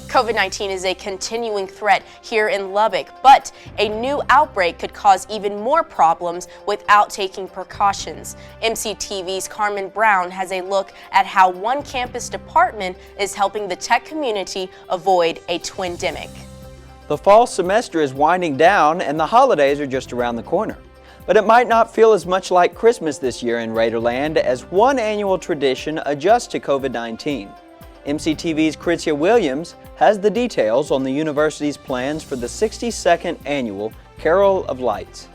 COVID-19 is a continuing threat here in Lubbock, but a new outbreak could cause even more problems without taking precautions. MCTV's Carmen Brown has a look at how one campus department is helping the tech community avoid a twindemic. The fall semester is winding down and the holidays are just around the corner. But it might not feel as much like Christmas this year in Raiderland as one annual tradition adjusts to COVID-19. MCTV's Krizia Williams has the details on the university's plans for the 62nd annual Carol of Lights.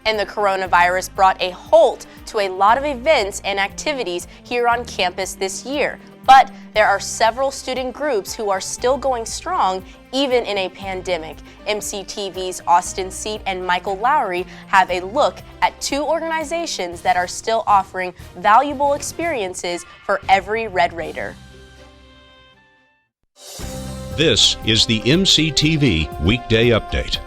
And the coronavirus brought a halt to a lot of events and activities here on campus this year. But there are several student groups who are still going strong even in a pandemic. MCTV's Austin Seat and Michael Lowry have a look at two organizations that are still offering valuable experiences for every Red Raider. This is the MCTV Weekday Update.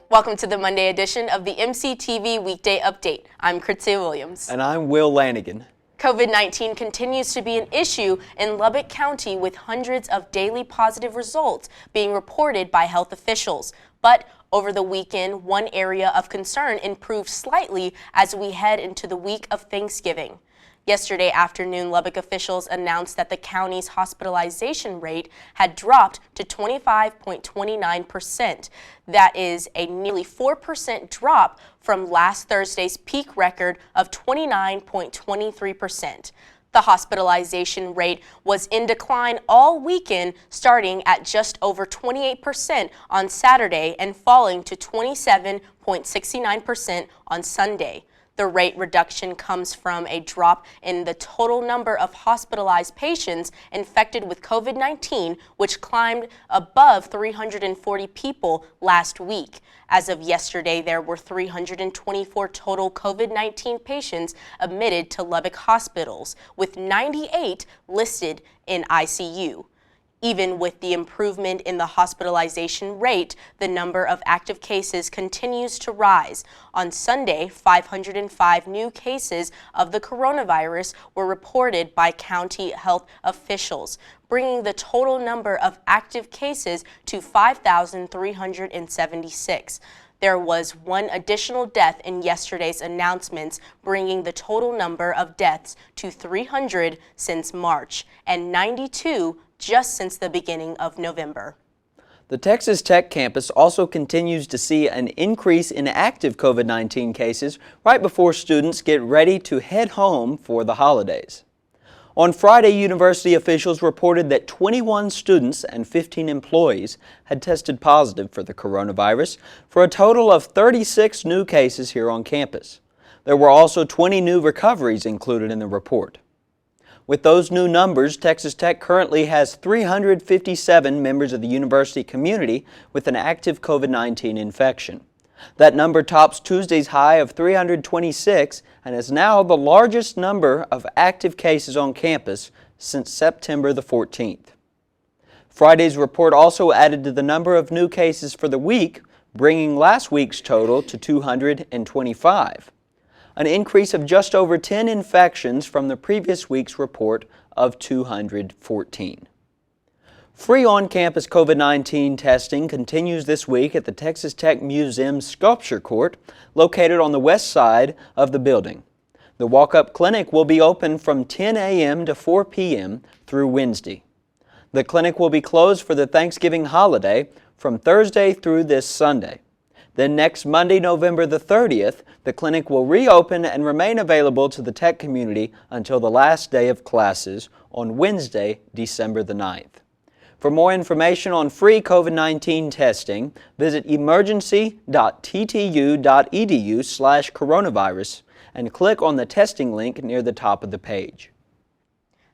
Welcome to the Monday edition of the MCTV Weekday Update. I'm Krizia Williams. And I'm Will Lanigan. COVID-19 continues to be an issue in Lubbock County with hundreds of daily positive results being reported by health officials. But over the weekend, one area of concern improved slightly as we head into the week of Thanksgiving. Yesterday afternoon, Lubbock officials announced that the county's hospitalization rate had dropped to 25.29%. That is a nearly 4% drop from last Thursday's peak record of 29.23%. The hospitalization rate was in decline all weekend, starting at just over 28% on Saturday and falling to 27.69% on Sunday. The rate reduction comes from a drop in the total number of hospitalized patients infected with COVID-19, which climbed above 340 people last week. As of yesterday, there were 324 total COVID-19 patients admitted to Lubbock hospitals, with 98 listed in ICU. Even with the improvement in the hospitalization rate, the number of active cases continues to rise. On Sunday, 505 new cases of the coronavirus were reported by county health officials, bringing the total number of active cases to 5,376. There was one additional death in yesterday's announcements, bringing the total number of deaths to 300 since March and 92 just since the beginning of November. The Texas Tech campus also continues to see an increase in active COVID-19 cases right before students get ready to head home for the holidays. On Friday, university officials reported that 21 students and 15 employees had tested positive for the coronavirus, for a total of 36 new cases here on campus. There were also 20 new recoveries included in the report. With those new numbers, Texas Tech currently has 357 members of the university community with an active COVID-19 infection. That number tops Tuesday's high of 326 and is now the largest number of active cases on campus since September the 14th. Friday's report also added to the number of new cases for the week, bringing last week's total to 225. An increase of just over 10 infections from the previous week's report of 214. Free on-campus COVID-19 testing continues this week at the Texas Tech Museum Sculpture Court, located on the west side of the building. The walk-up clinic will be open from 10 a.m. to 4 p.m. through Wednesday. The clinic will be closed for the Thanksgiving holiday from Thursday through this Sunday. Then next Monday, November the 30th, the clinic will reopen and remain available to the tech community until the last day of classes on Wednesday, December the 9th. For more information on free COVID-19 testing, visit emergency.ttu.edu/coronavirus and click on the testing link near the top of the page.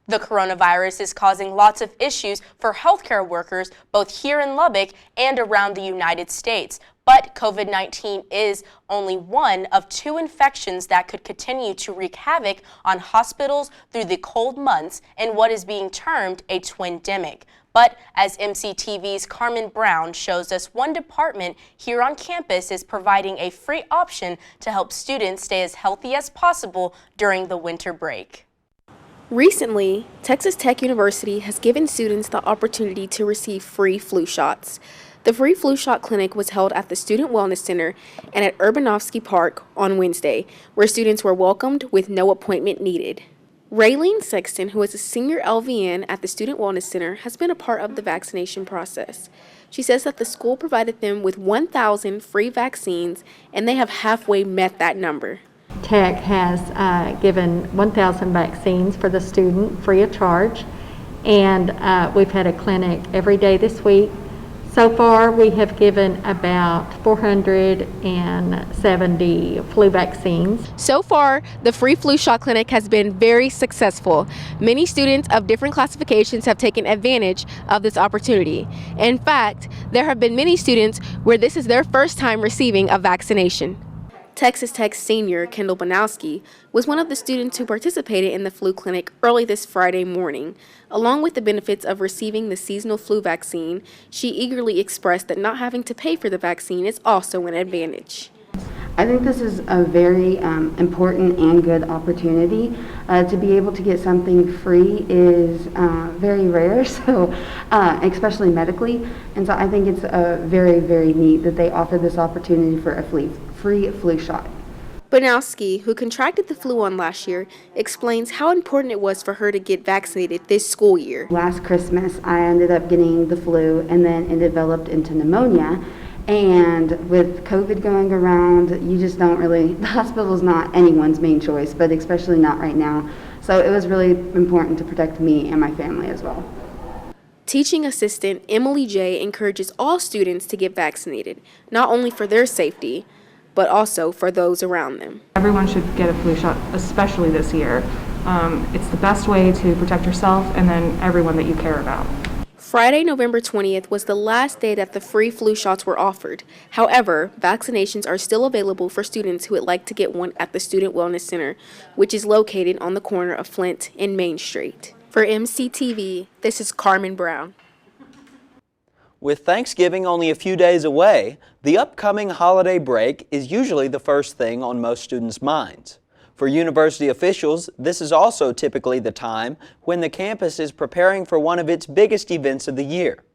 The coronavirus is causing lots of issues for healthcare workers both here in Lubbock and around the United States. But COVID-19 is only one of two infections that could continue to wreak havoc on hospitals through the cold months in what is being termed a twindemic. But as MCTV's Carmen Brown shows us, one department here on campus is providing a free option to help students stay as healthy as possible during the winter break. Recently, Texas Tech University has given students the opportunity to receive free flu shots. The free flu shot clinic was held at the Student Wellness Center and at Urbanovsky Park on Wednesday, where students were welcomed with no appointment needed. Raylene Sexton, who is a senior LVN at the Student Wellness Center, has been a part of the vaccination process. She says that the school provided them with 1,000 free vaccines, and they have halfway met that number. Tech has given 1,000 vaccines for the student free of charge, and we've had a clinic every day this week. So far, we have given about 470 flu vaccines. So far, the free flu shot clinic has been very successful. Many students of different classifications have taken advantage of this opportunity. In fact, there have been many students where this is their first time receiving a vaccination. Texas Tech senior Kendall Banowski was one of the students who participated in the flu clinic early this Friday morning. Along with the benefits of receiving the seasonal flu vaccine, she eagerly expressed that not having to pay for the vaccine is also an advantage. I think this is a very important and good opportunity. To be able to get something free is very rare, so especially medically. And so I think it's very, very neat that they offer this opportunity for a free flu shot. Banowski, who contracted the flu on last year, explains how important it was for her to get vaccinated this school year. Last Christmas, I ended up getting the flu, and then it developed into pneumonia. And with COVID going around, you just don't really, the hospital is not anyone's main choice, but especially not right now. So it was really important to protect me and my family as well. Teaching assistant Emily J. encourages all students to get vaccinated, not only for their safety, but also for those around them. Everyone should get a flu shot, especially this year. It's the best way to protect yourself and then everyone that you care about. Friday, November 20th was the last day that the free flu shots were offered. However, vaccinations are still available for students who would like to get one at the Student Wellness Center, which is located on the corner of Flint and Main Street. For MCTV, this is Carmen Brown. With Thanksgiving only a few days away, the upcoming holiday break is usually the first thing on most students' minds. For university officials, this is also typically the time when the campus is preparing for one of its biggest events of the year.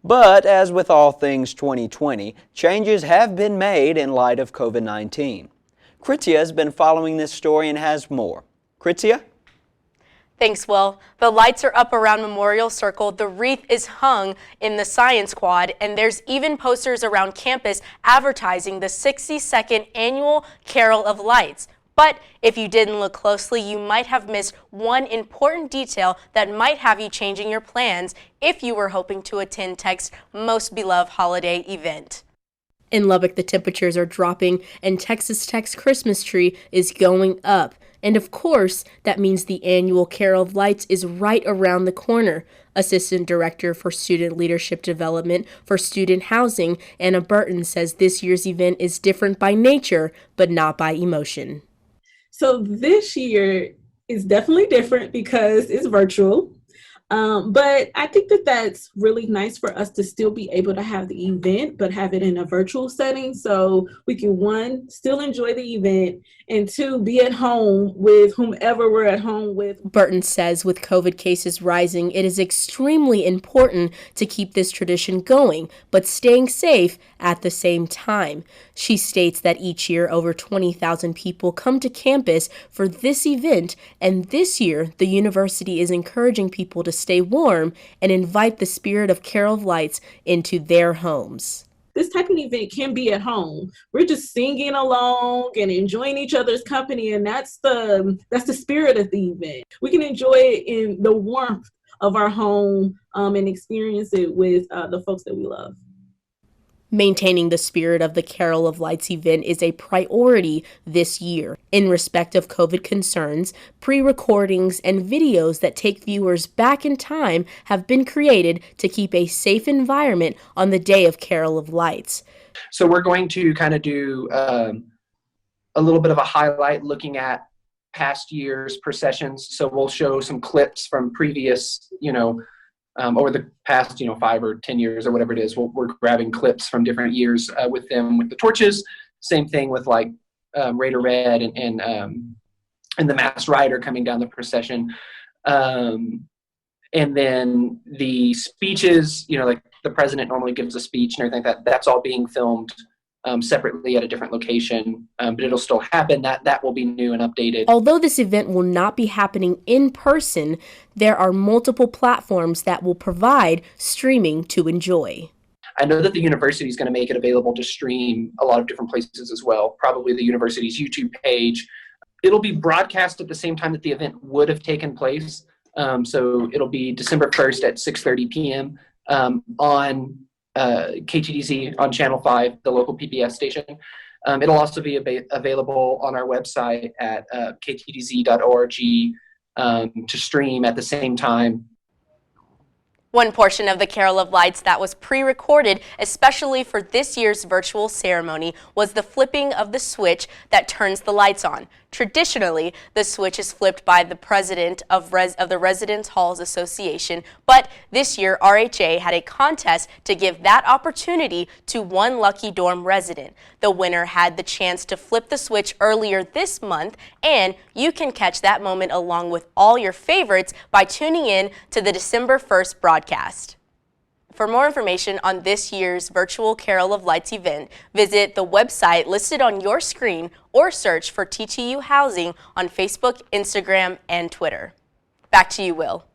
But as with all things 2020, changes have been made in light of COVID-19. Krizia has been following this story and has more. Krizia? Thanks, Will. The lights are up around Memorial Circle, the wreath is hung in the Science Quad, and there's even posters around campus advertising the 62nd Annual Carol of Lights. But if you didn't look closely, you might have missed one important detail that might have you changing your plans if you were hoping to attend Tech's most beloved holiday event. In Lubbock, the temperatures are dropping and Texas Tech's Christmas tree is going up. And of course, that means the annual Carol of Lights is right around the corner. Assistant Director for Student Leadership Development for Student Housing, Anna Burton, says this year's event is different by nature, but not by emotion. So this year is definitely different because it's virtual. But I think that that's really nice for us to still be able to have the event, but have it in a virtual setting. So we can, one, still enjoy the event, and two, be at home with whomever we're at home with. Burton says with COVID cases rising, it is extremely important to keep this tradition going, but staying safe at the same time. She states that each year over 20,000 people come to campus for this event, and this year the university is encouraging people to stay warm and invite the spirit of Carol of Lights into their homes. This type of event can be at home. We're just singing along and enjoying each other's company, and that's the spirit of the event. We can enjoy it in the warmth of our home and experience it with the folks that we love. Maintaining the spirit of the Carol of Lights event is a priority this year. In respect of COVID concerns, pre-recordings and videos that take viewers back in time have been created to keep a safe environment on the day of Carol of Lights. So we're going to kind of do a little bit of a highlight looking at past year's processions. So we'll show some clips from previous, over the past, 5 or 10 years or whatever it is. We're grabbing clips from different years with them with the torches. Same thing with like Raider Red and the Masked Rider coming down the procession. And then the speeches, like the president normally gives a speech and everything like that, that's all being filmed separately at a different location, but it'll still happen. That will be new and updated. Although this event will not be happening in person, there are multiple platforms that will provide streaming to enjoy. I know that the university is going to make it available to stream a lot of different places as well, probably the university's YouTube page. It'll be broadcast at the same time that the event would have taken place. So it'll be December 1st at 6:30 p.m. On KTXD on Channel 5, the local PBS station. It'll also be available on our website at ktxd.org to stream at the same time. One portion of the Carol of Lights that was pre-recorded, especially for this year's virtual ceremony, was the flipping of the switch that turns the lights on. Traditionally, the switch is flipped by the president of the Residence Halls Association, but this year RHA had a contest to give that opportunity to one lucky dorm resident. The winner had the chance to flip the switch earlier this month, and you can catch that moment along with all your favorites by tuning in to the December 1st broadcast. For more information on this year's virtual Carol of Lights event, visit the website listed on your screen or search for TTU Housing on Facebook, Instagram, and Twitter. Back to you, Will.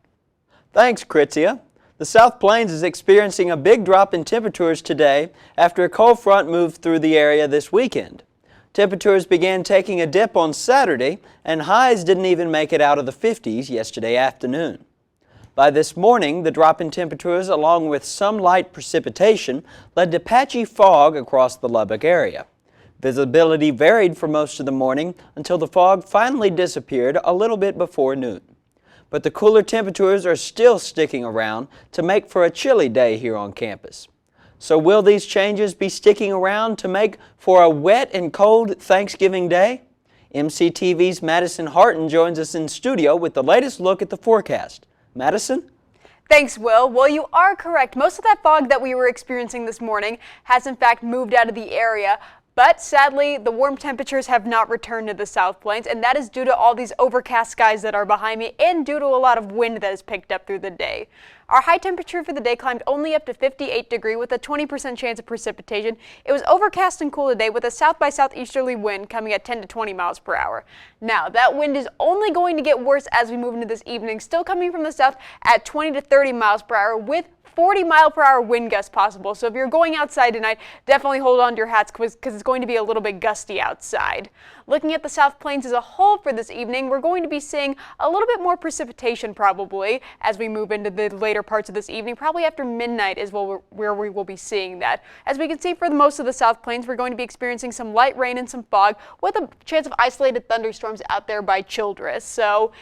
Thanks, Krizia. The South Plains is experiencing a big drop in temperatures today after a cold front moved through the area this weekend. Temperatures began taking a dip on Saturday, and highs didn't even make it out of the 50s yesterday afternoon. By this morning, the drop in temperatures, along with some light precipitation, led to patchy fog across the Lubbock area. Visibility varied for most of the morning until the fog finally disappeared a little bit before noon. But the cooler temperatures are still sticking around to make for a chilly day here on campus. So will these changes be sticking around to make for a wet and cold Thanksgiving Day? MCTV's Madison Hartin joins us in studio with the latest look at the forecast. Madison? Thanks, Will. Well, you are correct. Most of that fog that we were experiencing this morning has in fact moved out of the area. But sadly, the warm temperatures have not returned to the South Plains, and that is due to all these overcast skies that are behind me and due to a lot of wind that has picked up through the day. Our high temperature for the day climbed only up to 58 degrees with a 20% chance of precipitation. It was overcast and cool today with a south by southeasterly wind coming at 10 to 20 miles per hour. Now, that wind is only going to get worse as we move into this evening, still coming from the south at 20 to 30 miles per hour with 40-mile-per-hour wind gusts possible. So if you're going outside tonight, definitely hold on to your hats because it's going to be a little bit gusty outside. Looking at the South Plains as a whole for this evening, we're going to be seeing a little bit more precipitation probably as we move into the later parts of this evening. Probably after midnight is where we will be seeing that. As we can see for most of the South Plains, we're going to be experiencing some light rain and some fog with a chance of isolated thunderstorms out there by Childress. So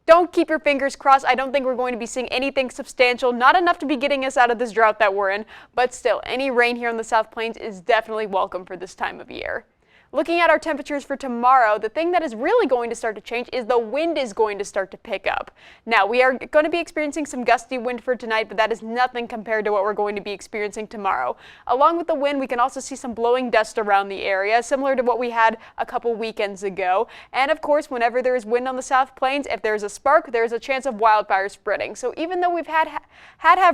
don't keep your fingers crossed. I don't think we're going to be seeing anything substantial, not enough to be getting us out of this drought that we're in, but still, any rain here on the South Plains is definitely welcome for this time of year. Looking at our temperatures for tomorrow, the thing that is really going to start to change is the wind is going to start to pick up. Now, we are going to be experiencing some gusty wind for tonight, but that is nothing compared to what we're going to be experiencing tomorrow. Along with the wind, we can also see some blowing dust around the area, similar to what we had a couple weekends ago. And of course, whenever there is wind on the South Plains, if there's a spark, there's a chance of wildfire spreading. So even though we've had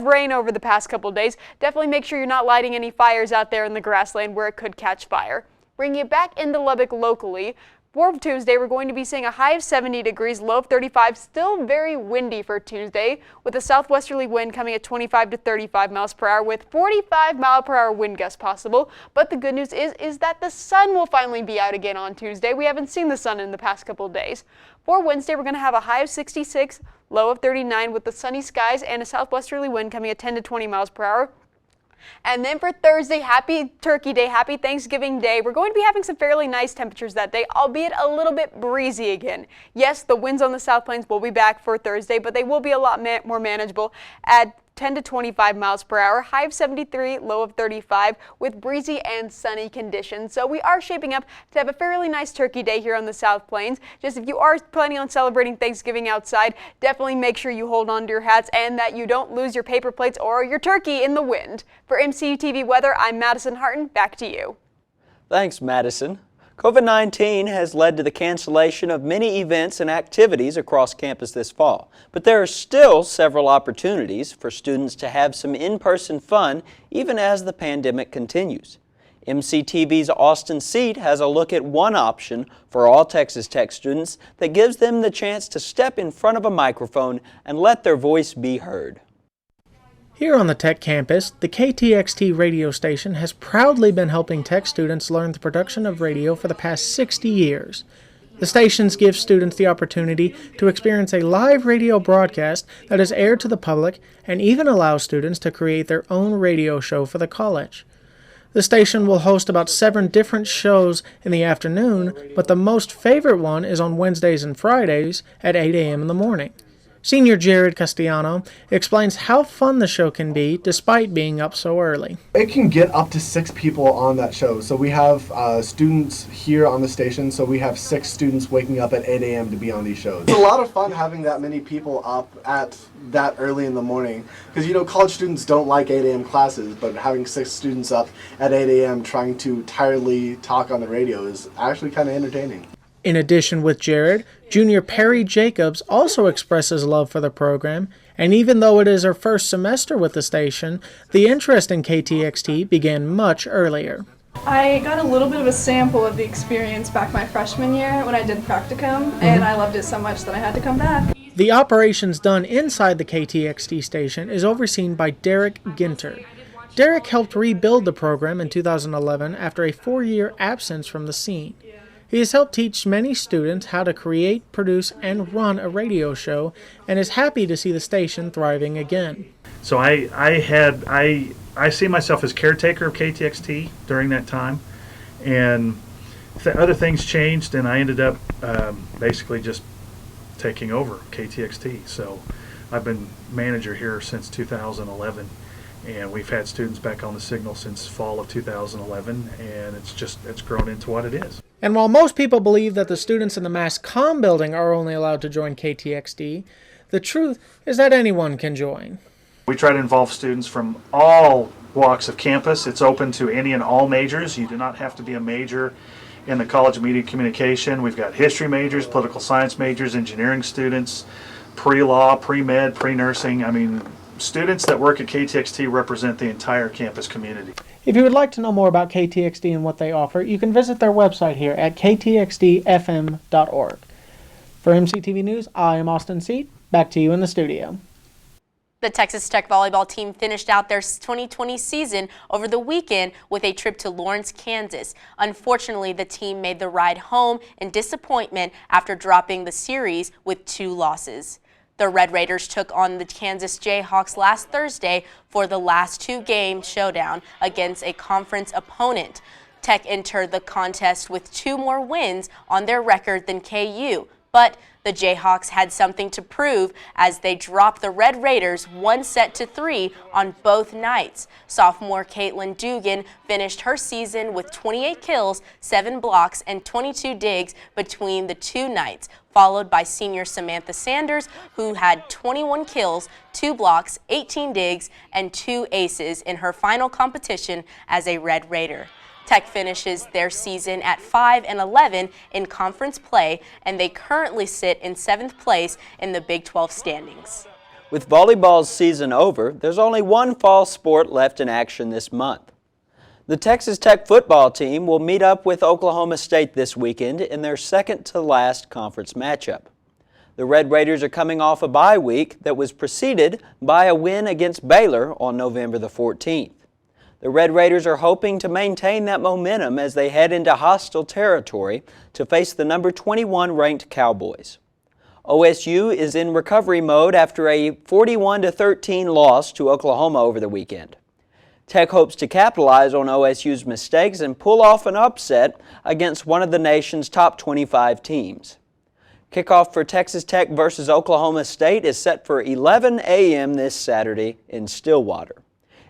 rain over the past couple days, definitely make sure you're not lighting any fires out there in the grassland where it could catch fire. Bringing it back into Lubbock locally, for Tuesday, we're going to be seeing a high of 70 degrees, low of 35, still very windy for Tuesday, with a southwesterly wind coming at 25 to 35 miles per hour with 45-mile-per-hour wind gusts possible. But the good news is that the sun will finally be out again on Tuesday. We haven't seen the sun in the past couple of days. For Wednesday, we're going to have a high of 66, low of 39 with the sunny skies and a southwesterly wind coming at 10 to 20 miles per hour. And then for Thursday, happy Turkey Day, happy Thanksgiving Day. We're going to be having some fairly nice temperatures that day, albeit a little bit breezy again. Yes, the winds on the South Plains will be back for Thursday, but they will be a lot more manageable at 10 to 25 miles per hour, high of 73, low of 35, with breezy and sunny conditions. So we are shaping up to have a fairly nice Turkey Day here on the South Plains. Just if you are planning on celebrating Thanksgiving outside, definitely make sure you hold on to your hats and that you don't lose your paper plates or your turkey in the wind. For MCTV Weather, I'm Madison Hartin. Back to you. Thanks, Madison. COVID-19 has led to the cancellation of many events and activities across campus this fall, but there are still several opportunities for students to have some in-person fun even as the pandemic continues. MCTV's Austin Seat has a look at one option for all Texas Tech students that gives them the chance to step in front of a microphone and let their voice be heard. Here on the Tech campus, the KTXD radio station has proudly been helping Tech students learn the production of radio for the past 60 years. The stations give students the opportunity to experience a live radio broadcast that is aired to the public and even allow students to create their own radio show for the college. The station will host about 7 different shows in the afternoon, but the most favorite one is on Wednesdays and Fridays at 8 a.m. in the morning. Senior Jared Castellano explains how fun the show can be despite being up so early. It can get up to 6 people on that show. So we have students here on the station, so we have 6 students waking up at 8 a.m. to be on these shows. It's a lot of fun having that many people up at that early in the morning because, you know, college students don't like 8 a.m. classes, but having 6 students up at 8 a.m. trying to tirelessly talk on the radio is actually kind of entertaining. In addition with Jared, junior Perry Jacobs also expresses love for the program, and even though it is her first semester with the station, the interest in KTXD began much earlier. I got a little bit of a sample of the experience back my freshman year when I did practicum, and I loved it so much that I had to come back. The operations done inside the KTXD station is overseen by Derek Ginter. Derek helped rebuild the program in 2011 after a 4-year absence from the scene. He has helped teach many students how to create, produce, and run a radio show, and is happy to see the station thriving again. So I see myself as caretaker of KTXT during that time, and other things changed, and I ended up basically just taking over KTXT. So I've been manager here since 2011. And we've had students back on the signal since fall of 2011, and it's grown into what it is. And while most people believe that the students in the Mass Comm building are only allowed to join KTXD, the truth is that anyone can join. We try to involve students from all walks of campus. It's open to any and all majors. You do not have to be a major in the College of Media Communication. We've got history majors, political science majors, engineering students, pre-law, pre-med, pre-nursing. I mean, students that work at KTXT represent the entire campus community. If you would like to know more about KTXD and what they offer, you can visit their website here at ktxdfm.org. For MCTV News, I am Austin Seat. Back to you in the studio. The Texas Tech volleyball team finished out their 2020 season over the weekend with a trip to Lawrence, Kansas. Unfortunately, the team made the ride home in disappointment after dropping the series with 2 losses. The Red Raiders took on the Kansas Jayhawks last Thursday for the last 2-game showdown against a conference opponent. Tech entered the contest with 2 more wins on their record than KU, but the Jayhawks had something to prove as they dropped the Red Raiders 1-3 on both nights. Sophomore Caitlin Dugan finished her season with 28 kills, 7 blocks, and 22 digs between the 2 nights, followed by senior Samantha Sanders, who had 21 kills, 2 blocks, 18 digs, and 2 aces in her final competition as a Red Raider. Tech finishes their season at 5-11 in conference play, and they currently sit in 7th place in the Big 12 standings. With volleyball's season over, there's only one fall sport left in action this month. The Texas Tech football team will meet up with Oklahoma State this weekend in their second-to-last conference matchup. The Red Raiders are coming off a bye week that was preceded by a win against Baylor on November the 14th. The Red Raiders are hoping to maintain that momentum as they head into hostile territory to face the number 21 ranked Cowboys. OSU is in recovery mode after a 41-13 loss to Oklahoma over the weekend. Tech hopes to capitalize on OSU's mistakes and pull off an upset against one of the nation's top 25 teams. Kickoff for Texas Tech versus Oklahoma State is set for 11 a.m. this Saturday in Stillwater.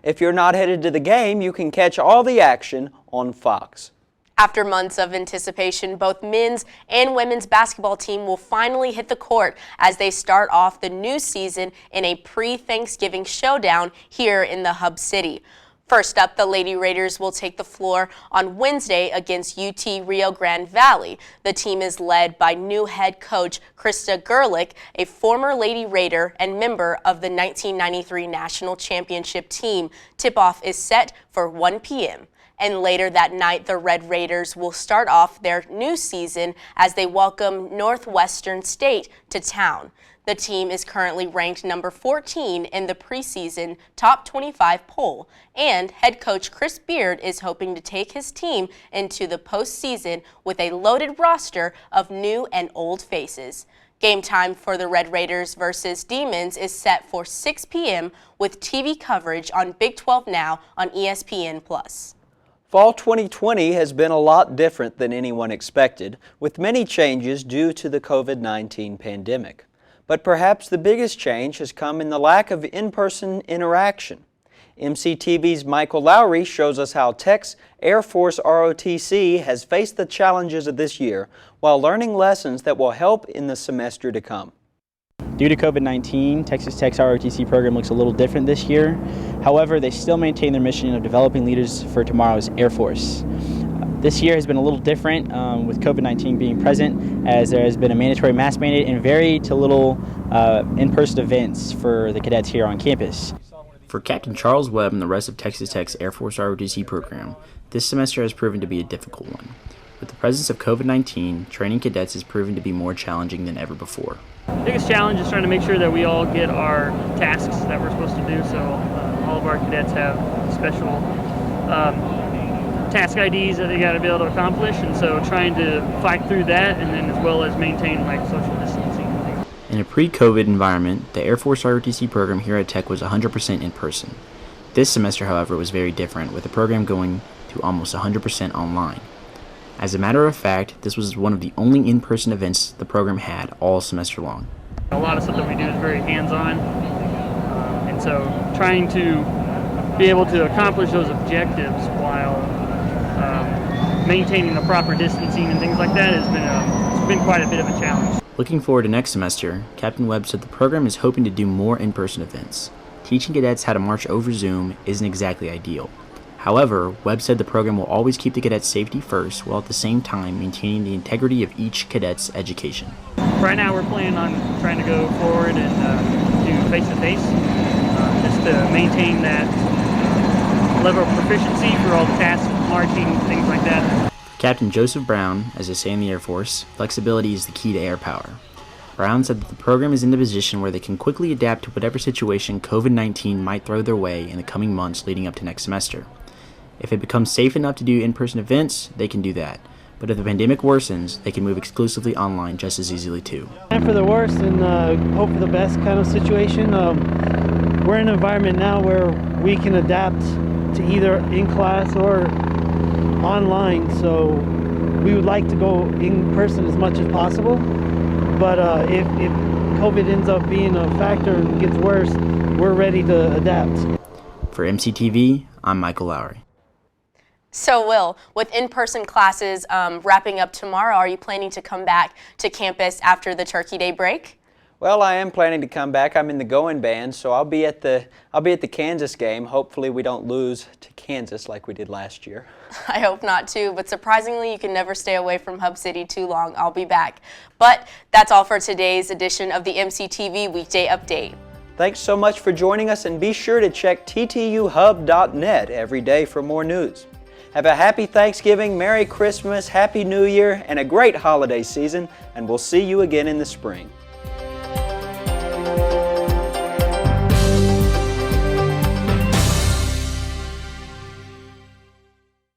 If you're not headed to the game, you can catch all the action on Fox. After months of anticipation, both men's and women's basketball team will finally hit the court as they start off the new season in a pre-Thanksgiving showdown here in the Hub City. First up, the Lady Raiders will take the floor on Wednesday against UT Rio Grande Valley. The team is led by new head coach Krizia Williams, a former Lady Raider and member of the 1993 National Championship team. Tip-off is set for 1 p.m. And later that night, the Red Raiders will start off their new season as they welcome Northwestern State to town. The team is currently ranked number 14 in the preseason top 25 poll, and head coach Chris Beard is hoping to take his team into the postseason with a loaded roster of new and old faces. Game time for the Red Raiders versus Demons is set for 6 p.m. with TV coverage on Big 12 Now on ESPN+. Fall 2020 has been a lot different than anyone expected, with many changes due to the COVID-19 pandemic. But perhaps the biggest change has come in the lack of in-person interaction. MCTV's Michael Lowry shows us how Tech's Air Force ROTC has faced the challenges of this year while learning lessons that will help in the semester to come. Due to COVID-19, Texas Tech's ROTC program looks a little different this year. However, they still maintain their mission of developing leaders for tomorrow's Air Force. This year has been a little different with COVID-19 being present, as there has been a mandatory mask mandate and very to little in-person events for the cadets here on campus. For Captain Charles Webb and the rest of Texas Tech's Air Force ROTC program, this semester has proven to be a difficult one. With the presence of COVID-19, training cadets has proven to be more challenging than ever before. The biggest challenge is trying to make sure that we all get our tasks that we're supposed to do, so all of our cadets have special task IDs that they got to be able to accomplish, and so trying to fight through that, and then as well as maintain like social distancing. In a pre-COVID environment, the Air Force ROTC program here at Tech was 100% in person. This semester, however, was very different, with the program going to almost 100% online. As a matter of fact, this was one of the only in-person events the program had all semester long. A lot of stuff that we do is very hands-on, and so trying to be able to accomplish those objectives while maintaining the proper distancing and things like that has been quite a bit of a challenge. Looking forward to next semester, Captain Webb said the program is hoping to do more in-person events. Teaching cadets how to march over Zoom isn't exactly ideal. However, Webb said the program will always keep the cadets' safety first, while at the same time maintaining the integrity of each cadet's education. Right now we're planning on trying to go forward and do face-to-face, just to maintain that level of proficiency for all the tasks, marching, things like that. Captain Joseph Brown, as they say in the Air Force, flexibility is the key to air power. Brown said that the program is in a position where they can quickly adapt to whatever situation COVID-19 might throw their way in the coming months leading up to next semester. If it becomes safe enough to do in-person events, they can do that. But if the pandemic worsens, they can move exclusively online just as easily too. Plan for the worst and hope for the best kind of situation. We're in an environment now where we can adapt to either in class or online, so we would like to go in person as much as possible. But if COVID ends up being a factor and gets worse, we're ready to adapt. For MCTV, I'm Michael Lowry. So, Will, with in-person classes wrapping up tomorrow, are you planning to come back to campus after the Turkey Day break? Well, I am planning to come back. I'm in the going band, so I'll be at the Kansas game. Hopefully we don't lose to Kansas like we did last year. I hope not too, but surprisingly you can never stay away from Hub City too long. I'll be back. But that's all for today's edition of the MCTV Weekday Update. Thanks so much for joining us, and be sure to check ttuhub.net every day for more news. Have a happy Thanksgiving, Merry Christmas, Happy New Year, and a great holiday season, and we'll see you again in the spring.